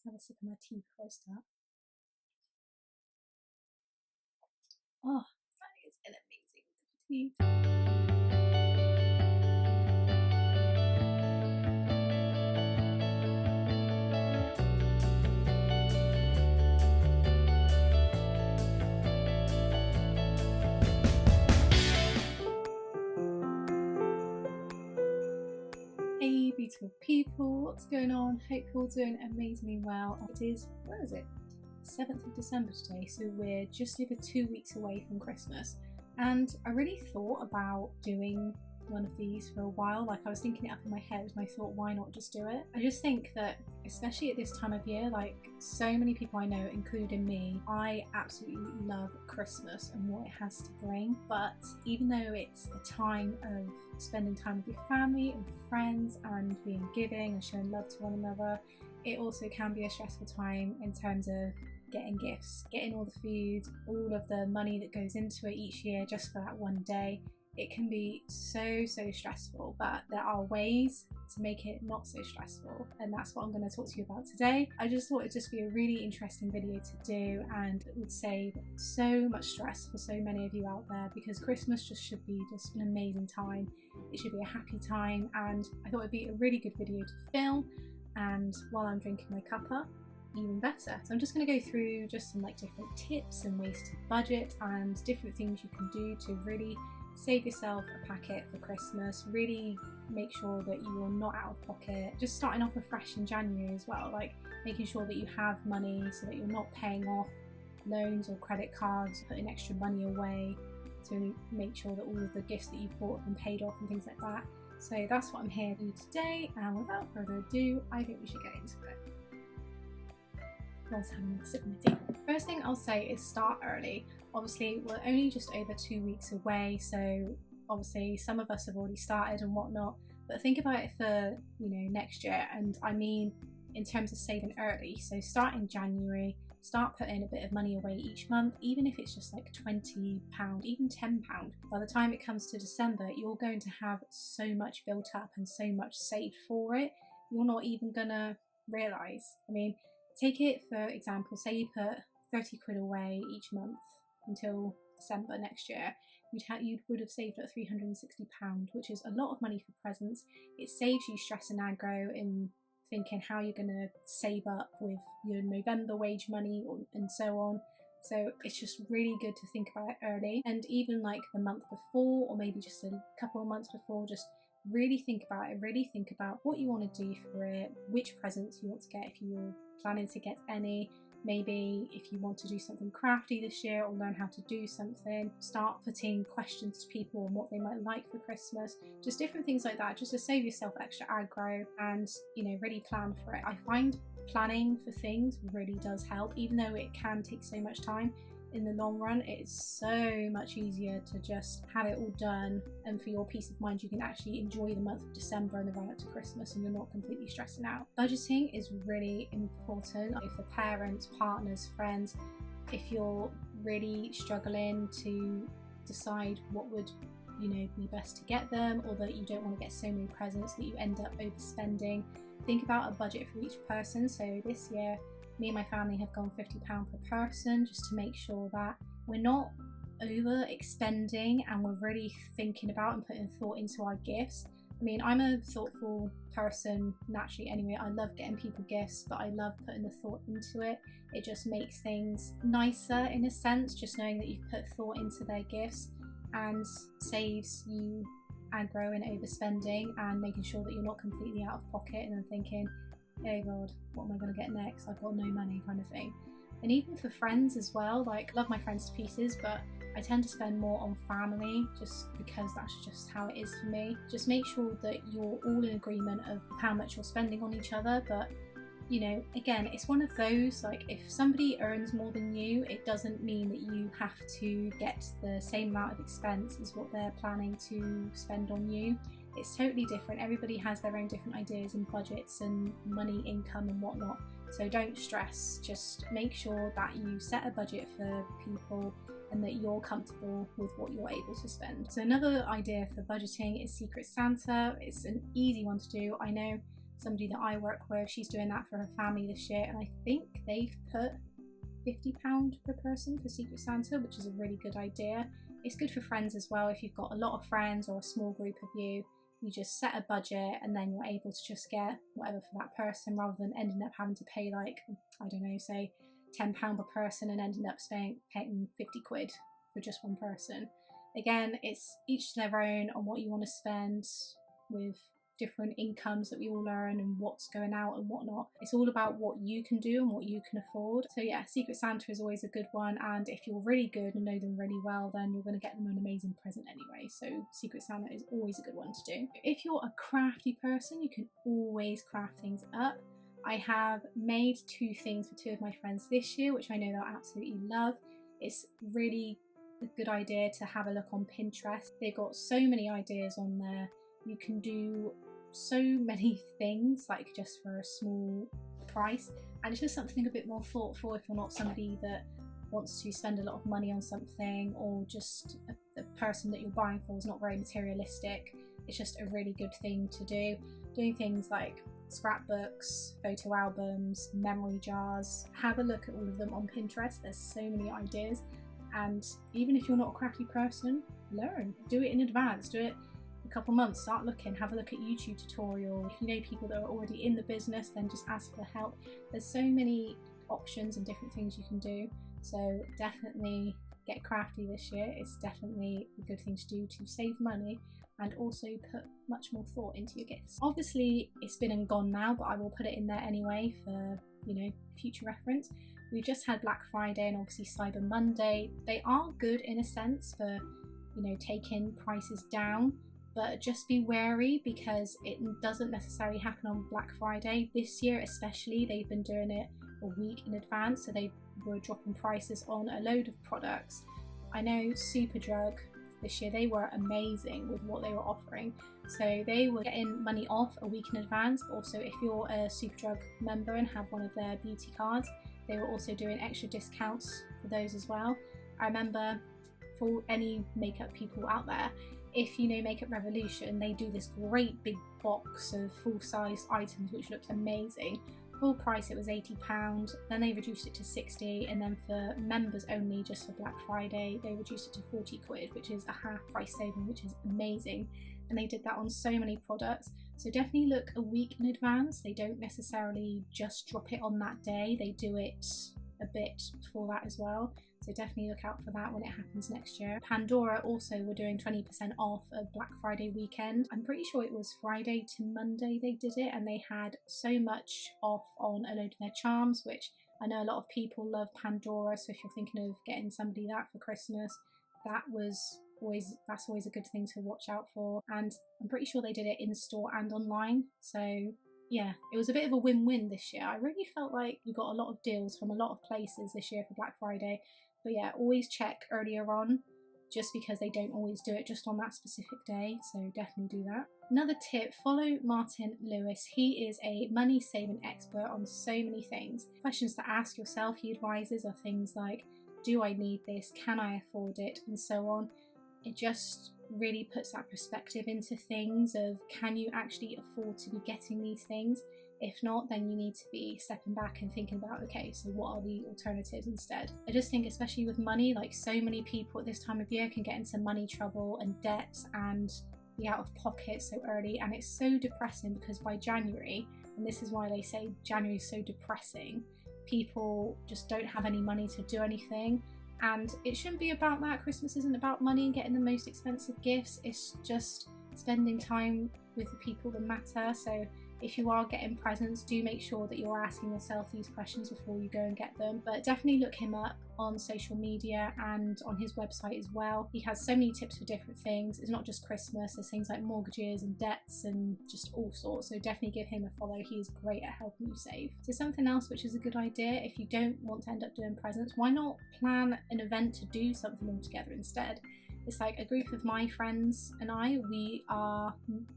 have a sip of my tea before I start. Oh, that is an amazing cup of tea. Hey beautiful people, what's going on? Hope you're all doing amazingly well. It is, where is it? 7th of December today, so we're just over 2 weeks away from Christmas. And I really thought about doing one of these for a while. Like, I was thinking it up in my head and I thought, why not just do it? I just think that, especially at this time of year, like so many people I know, including me, I absolutely love Christmas and what it has to bring. But even though it's a time of spending time with your family and friends and being giving and showing love to one another, it also can be a stressful time in terms of getting gifts, getting all the food, all of the money that goes into it each year just for that one day. It can be so stressful, but there are ways to make it not so stressful, and that's what I'm going to talk to you about today. I just thought it'd just be a really interesting video to do, and it would save so much stress for so many of you out there, because Christmas just should be just an amazing time. It should be a happy time, and I thought it'd be a really good video to film, and while I'm drinking my cuppa, even better. So I'm just going to go through just some like different tips and ways to budget and different things you can do to really save yourself a packet for Christmas. Really make sure that you are not out of pocket. Just starting off afresh in January as well, like making sure that you have money so that you're not paying off loans or credit cards, putting extra money away to make sure that all of the gifts that you've bought have been paid off and things like that. So that's what I'm here to do today, and without further ado, I think we should get into it. Whilst having a sip of my tea. First thing I'll say is start early. Obviously, we're only just over 2 weeks away, so obviously some of us have already started and whatnot, but think about it for, next year, and I mean in terms of saving early. So start in January, start putting a bit of money away each month, even if it's just like £20, even £10. By the time it comes to December, you're going to have so much built up and so much saved for it, you're not even gonna realise. I mean, take it for example, say you put 30 quid away each month until December next year, you would have saved up £360, which is a lot of money for presents. It saves you stress and aggro in thinking how you're going to save up with your November wage money and so on. So it's just really good to think about it early, and even like the month before, or maybe just a couple of months before, just really think about it, really think about what you want to do for it, which presents you want to get if you're planning to get any. Maybe if you want to do something crafty this year or learn how to do something, start putting questions to people on what they might like for Christmas, just different things like that, just to save yourself extra aggro and really plan for it. I find planning for things really does help, even though it can take so much time. In the long run, it's so much easier to just have it all done, and for your peace of mind, you can actually enjoy the month of December and the run up to Christmas, and you're not completely stressing out. Budgeting is really important for parents, partners, friends. If you're really struggling to decide what would be best to get them, or that you don't want to get so many presents that you end up overspending, think about a budget for each person. So this year, me and my family have gone £50 per person, just to make sure that we're not over expending and we're really thinking about and putting thought into our gifts. I mean, I'm a thoughtful person naturally anyway. I love getting people gifts, but I love putting the thought into it. It just makes things nicer in a sense, just knowing that you've put thought into their gifts, and saves you aggro and overspending and making sure that you're not completely out of pocket and then thinking, oh god, what am I going to get next? I've got no money, kind of thing. And even for friends as well, like, love my friends to pieces, but I tend to spend more on family just because that's just how it is for me. Just make sure that you're all in agreement of how much you're spending on each other, but again, it's one of those, like, if somebody earns more than you, it doesn't mean that you have to get the same amount of expense as what they're planning to spend on you. It's totally different. Everybody has their own different ideas and budgets and money, income and whatnot. So don't stress. Just make sure that you set a budget for people and that you're comfortable with what you're able to spend. So another idea for budgeting is Secret Santa. It's an easy one to do. I know somebody that I work with, she's doing that for her family this year, and I think they've put £50 per person for Secret Santa, which is a really good idea. It's good for friends as well. If you've got a lot of friends or a small group of you, you just set a budget and then you're able to just get whatever for that person, rather than ending up having to pay, like, I don't know, say £10 per person and ending up paying 50 quid for just one person. Again, it's each to their own on what you want to spend, with different incomes that we all earn and what's going out and whatnot. It's all about what you can do and what you can afford. So yeah, Secret Santa is always a good one, and if you're really good and know them really well, then you're going to get them an amazing present anyway. So Secret Santa is always a good one to do. If you're a crafty person, you can always craft things up. I have made 2 things for 2 of my friends this year, which I know they'll absolutely love. It's really a good idea to have a look on Pinterest. They've got so many ideas on there. You can do so many things, like, just for a small price, and it's just something a bit more thoughtful if you're not somebody that wants to spend a lot of money on something, or just the person that you're buying for is not very materialistic. It's just a really good thing to do. Doing things like scrapbooks, photo albums, memory jars. Have a look at all of them on Pinterest. There's so many ideas, and even if you're not a crafty person, learn. Do it in advance. Do it a couple months, start looking, have a look at YouTube tutorial. If you know people that are already in the business, then just ask for help. There's so many options and different things you can do, so definitely get crafty this year. It's definitely a good thing to do to save money and also put much more thought into your gifts. Obviously it's been and gone now, but I will put it in there anyway for, you know, future reference. We've just had Black Friday and obviously Cyber Monday. They are good in a sense for, you know, taking prices down, but just be wary because it doesn't necessarily happen on Black Friday. This year especially, they've been doing it a week in advance, so they were dropping prices on a load of products. I know Superdrug this year, they were amazing with what they were offering, so they were getting money off a week in advance. But also, if you're a Superdrug member and have one of their beauty cards, they were also doing extra discounts for those as well. I remember, for any makeup people out there, if you know Makeup Revolution, they do this great big box of full-sized items which looked amazing. Full price it was £80, then they reduced it to 60, and then for members only, just for Black Friday, they reduced it to 40 quid, which is a half price saving, which is amazing. And they did that on so many products, so definitely look a week in advance. They don't necessarily just drop it on that day, they do it a bit before that as well. So definitely look out for that when it happens next year. Pandora also were doing 20% off of Black Friday weekend. I'm pretty sure it was Friday to Monday they did it, and they had so much off on a load of their charms, which I know a lot of people love Pandora, so if you're thinking of getting somebody that for Christmas, that's always a good thing to watch out for. And I'm pretty sure they did it in store and online, so yeah, it was a bit of a win-win this year. I really felt like we got a lot of deals from a lot of places this year for Black Friday. But yeah, always check earlier on, just because they don't always do it just on that specific day, so definitely do that. Another tip, follow Martin Lewis. He is a money saving expert on so many things. Questions to ask yourself, he advises, are things like, do I need this? Can I afford it? And so on. It just really puts that perspective into things of, can you actually afford to be getting these things? If not, then you need to be stepping back and thinking about, okay, so what are the alternatives instead? I just think, especially with money, like, so many people at this time of year can get into money trouble and debt and be out of pocket so early, and it's so depressing because by January, and this is why they say January is so depressing, people just don't have any money to do anything. And it shouldn't be about that. Christmas isn't about money and getting the most expensive gifts, it's just spending time with the people that matter. So if you are getting presents, do make sure that you're asking yourself these questions before you go and get them. But definitely look him up on social media and on his website as well. He has so many tips for different things. It's not just Christmas, there's things like mortgages and debts and just all sorts. So definitely give him a follow. He is great at helping you save. So something else which is a good idea, if you don't want to end up doing presents, why not plan an event to do something all together instead? It's like a group of my friends and I, we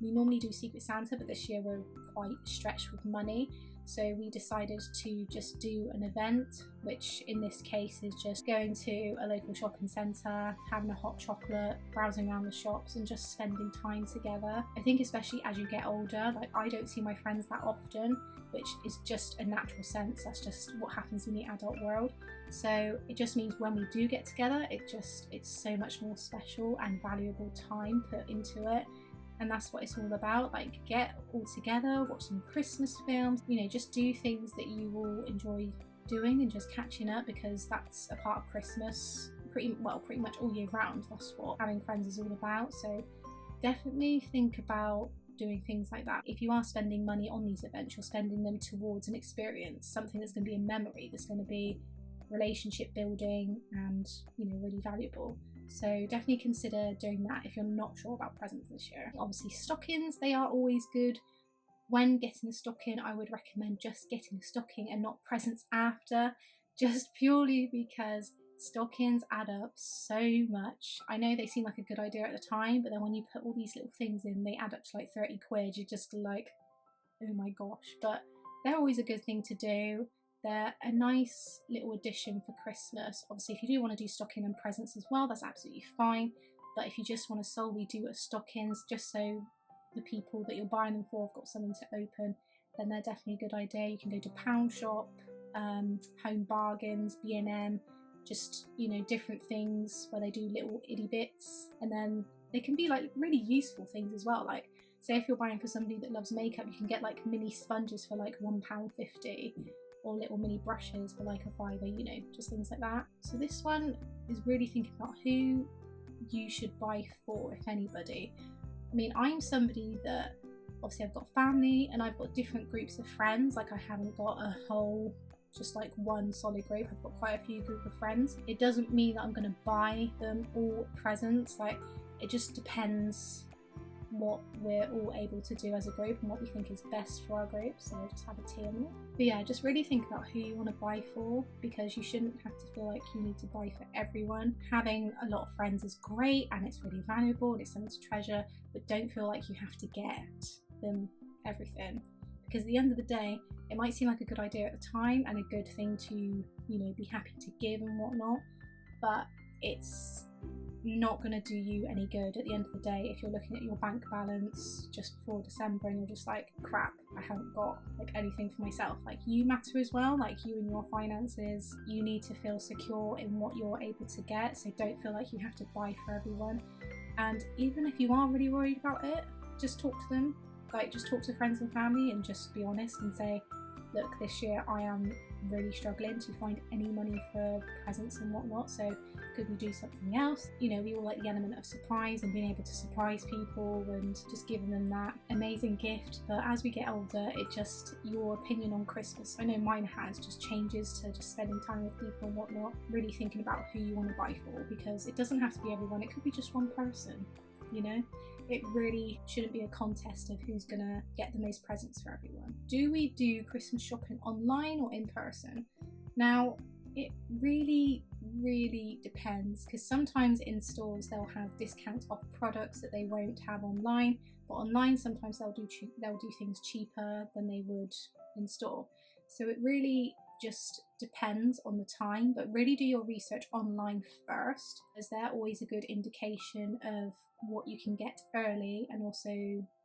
normally do Secret Santa, but this year we're quite stretched with money. So we decided to just do an event, which in this case is just going to a local shopping centre, having a hot chocolate, browsing around the shops and just spending time together. I think especially as you get older, like I don't see my friends that often, which is just a natural sense. That's just what happens in the adult world. So it just means when we do get together, it's so much more special and valuable time put into it. And that's what it's all about. Like, get all together, watch some Christmas films, you know, just do things that you will enjoy doing and just catching up, because that's a part of Christmas pretty much all year round. That's what having friends is all about. So definitely think about doing things like that. If you are spending money on these events, you're spending them towards an experience, something that's going to be a memory, that's going to be relationship building and, you know, really valuable. So definitely consider doing that if you're not sure about presents this year. Obviously stockings, they are always good. When getting a stocking, I would recommend just getting a stocking and not presents after, just purely because stockings add up so much. I know they seem like a good idea at the time, but then when you put all these little things in, they add up to like 30 quid. You're just like, oh my gosh. But they're always a good thing to do. They're a nice little addition for Christmas. Obviously, if you do want to do stocking and presents as well, that's absolutely fine. But if you just want to solely do a stockings, just so the people that you're buying them for have got something to open, then they're definitely a good idea. You can go to Pound Shop, Home Bargains, B&M, just, you know, different things where they do little itty bits. And then they can be like really useful things as well. Like, say if you're buying for somebody that loves makeup, you can get like mini sponges for like £1.50. Or little mini brushes for like a £5, you know, just things like that. So this one is really thinking about who you should buy for, if anybody. I mean, I'm somebody that, obviously I've got family and I've got different groups of friends. Like, I haven't got a whole, just like one solid group. I've got quite a few group of friends. It doesn't mean that I'm going to buy them all presents. Like, it just depends what we're all able to do as a group and what we think is best for our group. So we'll just have a tea on it. But yeah, just really think about who you want to buy for, because you shouldn't have to feel like you need to buy for everyone. Having a lot of friends is great and it's really valuable and it's something to treasure, but don't feel like you have to get them everything, because at the end of the day, it might seem like a good idea at the time and a good thing to, you know, be happy to give and whatnot, but it's not going to do you any good at the end of the day if you're looking at your bank balance just before December and you're just like, crap, I haven't got like anything for myself. Like, you matter as well, like you and your finances. You need to feel secure in what you're able to get, so don't feel like you have to buy for everyone. And even if you are really worried about it, just talk to them. Like, just talk to friends and family and just be honest and say, look, this year I am really struggling to find any money for presents and whatnot, so could we do something else? You know, we all like the element of surprise and being able to surprise people and just giving them that amazing gift. But as we get older, it just, your opinion on Christmas, I know mine has, just changes to just spending time with people and whatnot, really thinking about who you want to buy for, because it doesn't have to be everyone, it could be just one person, you know? It really shouldn't be a contest of who's gonna get the most presents for everyone. Do we do Christmas shopping online or in person? Now, it really depends, because sometimes in stores they'll have discounts off products that they won't have online, but online sometimes they'll do things cheaper than they would in store. So it really just depends on the time, but really do your research online first, as they're always a good indication of what you can get early and also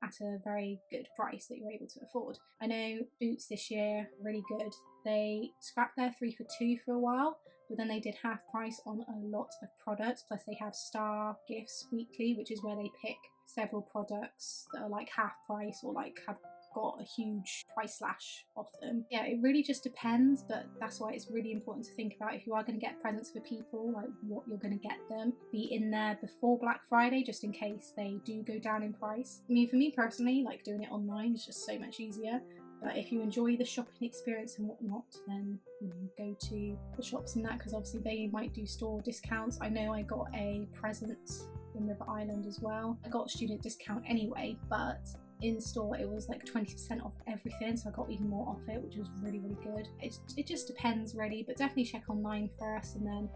at a very good price that you're able to afford. I know Boots this year, really good. They scrapped their 3 for 2 for a while, but then they did half price on a lot of products, plus they have Star Gifts weekly, which is where they pick several products that are like half price or like have got a huge price slash off them. Yeah, it really just depends, but that's why it's really important to think about, if you are going to get presents for people, like what you're going to get them. Be in there before Black Friday, just in case they do go down in price. I mean, for me personally, like doing it online is just so much easier. But if you enjoy the shopping experience and whatnot, then you know, go to the shops and that, because obviously they might do store discounts. I know I got a present in River Island as well. I got a student discount anyway, but in store it was like 20% off everything, so I got even more off it, which was really good. It just depends really, but definitely check online first, and then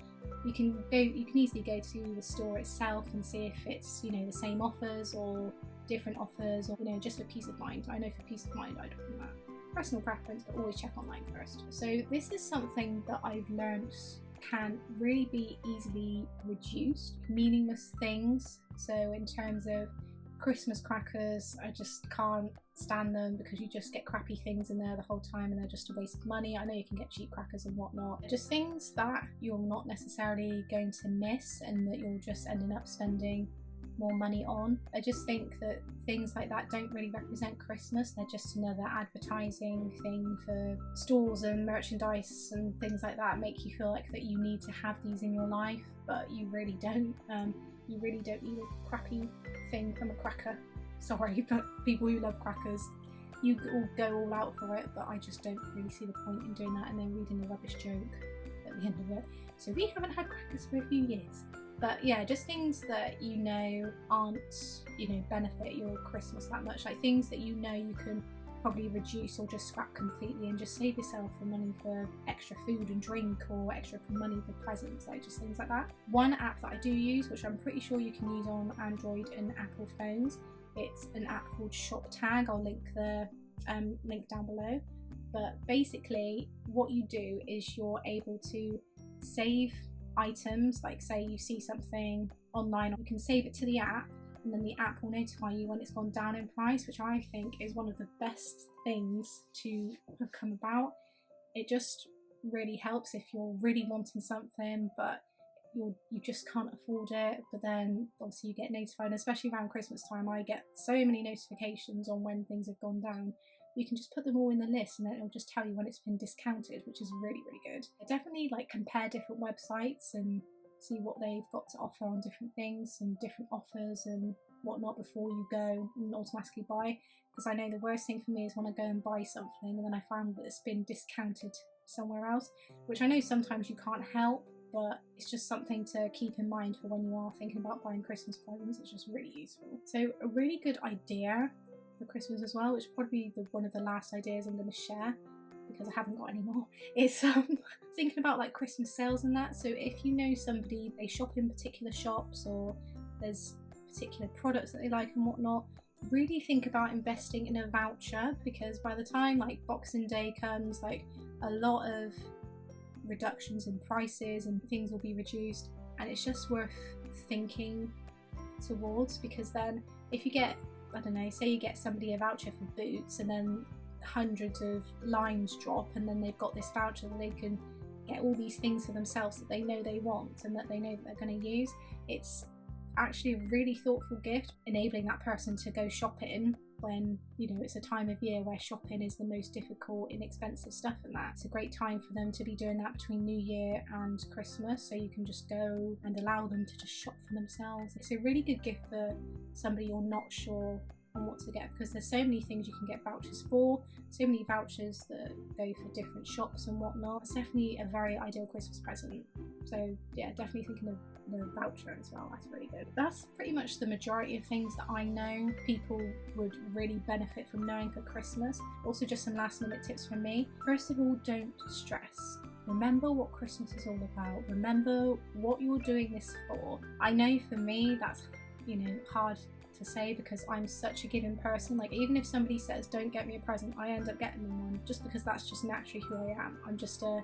you can easily go to the store itself and see if it's, you know, the same offers or different offers, or, you know, just for peace of mind. I know for peace of mind I'd do that. personal preference, but always check online first. So this is something that I've learned can really be easily reduced. Meaningless things. So in terms of Christmas crackers, I just can't stand them because you just get crappy things in there the whole time and they're just a waste of money. I know you can get cheap crackers and whatnot. Just things that you're not necessarily going to miss and that you're just ending up spending more money on. I just think that things like that don't really represent Christmas. They're just another advertising thing for stores and merchandise and things like that. Make you feel like that you need to have these in your life, but you really don't. You really don't need a crappy thing from a cracker. Sorry, but people who love crackers, you all go all out for it, but I just don't really see the point in doing that and then reading a rubbish joke at the end of it. So we haven't had crackers for a few years. But yeah, just things that you know aren't, benefit your Christmas that much. Like things that you know you can probably reduce or just scrap completely and just save yourself the money for extra food and drink or extra money for presents, like just things like that. One app that I do use, which I'm pretty sure you can use on Android and Apple phones, it's an app called Shoptagr. I'll link the link down below. But basically what you do is you're able to save items, like say you see something online, you can save it to the app and then the app will notify you when it's gone down in price, which I think is one of the best things to have come about. It just really helps if you're really wanting something but you just can't afford it, but then obviously you get notified, especially around Christmas time. I get so many notifications on when things have gone down. You can just put them all in the list and then it'll just tell you when it's been discounted, which is really, really good. Definitely compare different websites and see what they've got to offer on different things and different offers and whatnot before you go and automatically buy. Because I know the worst thing for me is when I go and buy something and then I find that it's been discounted somewhere else, which I know sometimes you can't help, but it's just something to keep in mind for when you are thinking about buying Christmas presents. It's just really useful. So a really good idea for Christmas as well, which is probably one of the last ideas I'm going to share because I haven't got any more, is thinking about Christmas sales and that. So if you know somebody, they shop in particular shops or there's particular products that they like and whatnot, really think about investing in a voucher, because by the time Boxing Day comes, a lot of reductions in prices and things will be reduced, and it's just worth thinking towards. Because then if you get, I don't know, say you get somebody a voucher for boots and then hundreds of lines drop and then they've got this voucher that they can get all these things for themselves that they know they want and that they know that they're going to use. It's actually a really thoughtful gift, enabling that person to go shopping when it's a time of year where shopping is the most difficult, inexpensive stuff, and that it's a great time for them to be doing that between New Year and Christmas, so you can just go and allow them to just shop for themselves. It's a really good gift for somebody you're not sure on what to get, because there's so many things you can get vouchers for, so many vouchers that go for different shops and whatnot. It's definitely a very ideal Christmas present. So yeah, definitely thinking of the voucher as well. That's really good. That's pretty much the majority of things that I know people would really benefit from knowing for Christmas. Also, just some last minute tips from me. First of all, don't stress. Remember what Christmas is all about. Remember what you're doing this for. I know for me that's hard to say because I'm such a giving person. Even if somebody says don't get me a present, I end up getting them one, just because that's just naturally who I am. I'm just a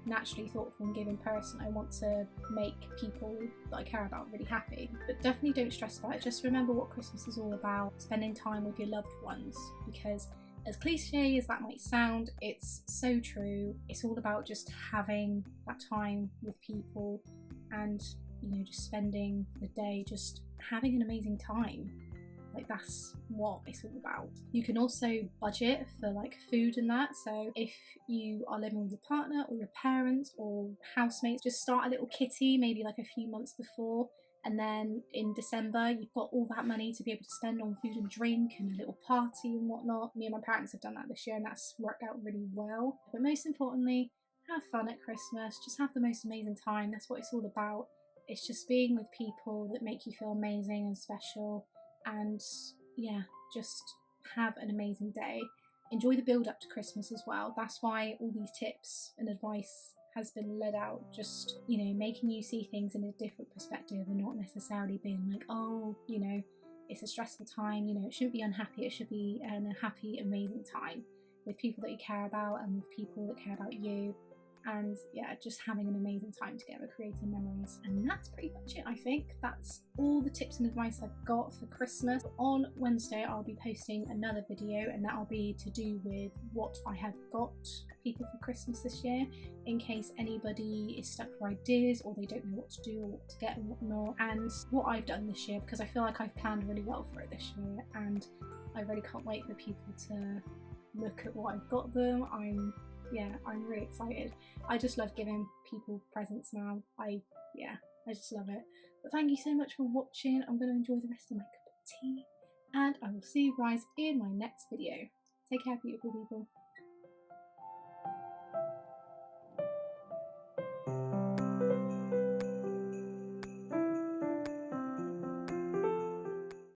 naturally thoughtful and giving person. I want to make people that I care about really happy. But definitely don't stress about it. Just remember what Christmas is all about, spending time with your loved ones, because as cliche as that might sound, it's so true. It's all about just having that time with people and just spending the day just having an amazing time. That's what it's all about. You can also budget for food and that. So if you are living with your partner or your parents or housemates, just start a little kitty maybe a few months before, and then in December you've got all that money to be able to spend on food and drink and a little party and whatnot. Me and my parents have done that this year and that's worked out really well. But most importantly, have fun at Christmas. Just have the most amazing time. That's what it's all about. It's just being with people that make you feel amazing and special, and yeah, just have an amazing day. Enjoy the build up to Christmas as well. That's why all these tips and advice has been laid out, just making you see things in a different perspective and not necessarily being oh, it's a stressful time, it shouldn't be unhappy, it should be a happy, amazing time. with people that you care about and with people that care about you. And yeah, just having an amazing time together, creating memories. And that's pretty much it, I think. That's all the tips and advice I've got for Christmas. On Wednesday, I'll be posting another video, and that'll be to do with what I have got people for Christmas this year, in case anybody is stuck for ideas or they don't know what to do or what to get and what not, and what I've done this year, because I feel like I've planned really well for it this year, and I really can't wait for people to look at what I've got them. I'm really excited. I just love giving people presents now. I just love it. But thank you so much for watching. I'm going to enjoy the rest of my cup of tea, and I will see you guys in my next video. Take care, beautiful people.